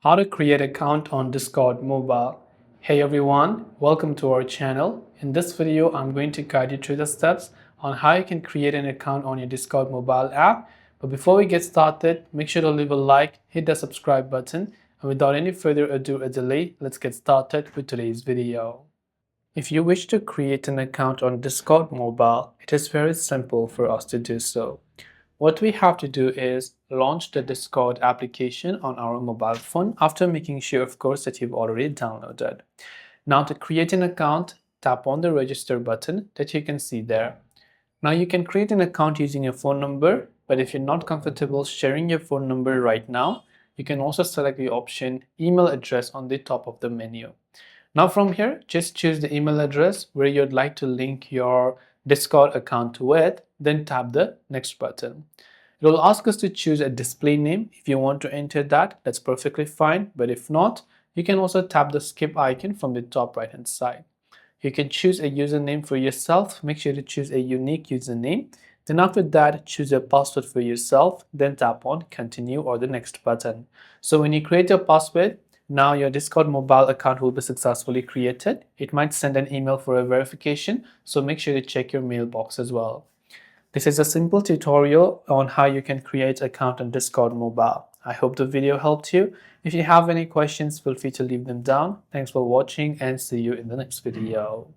How to create account on Discord mobile. Hey everyone, welcome to our channel. In this video, I'm going to guide you through the steps on how you can create an account on your Discord mobile app. But before we get started, make sure to leave a like, hit the subscribe button, and without any further ado or delay, let's get started with today's video. If you wish to create an account on Discord mobile, it is very simple for us to do so. What we have to do is launch the Discord application on our mobile phone after making sure, of course, that you've already downloaded. Now to create an account, tap on the register button that you can see there. Now you can create an account using your phone number, but if you're not comfortable sharing your phone number right now, you can also select the option email address on the top of the menu. Now from here, just choose the email address where you'd like to link your Discord account with, then tap the next button. It will ask us to choose a display name. If you want to enter that, that's perfectly fine. But if not, you can also tap the skip icon from the top right hand side. You can choose a username for yourself. Make sure to choose a unique username. Then after that, choose a password for yourself. Then tap on continue or the next button. So when you create your password, now your Discord mobile account will be successfully created. It might send an email for a verification, so make sure to check your mailbox as well. This is a simple tutorial on how you can create an account on Discord mobile. I hope the video helped you. If you have any questions, feel free to leave them down. Thanks for watching and see you in the next video.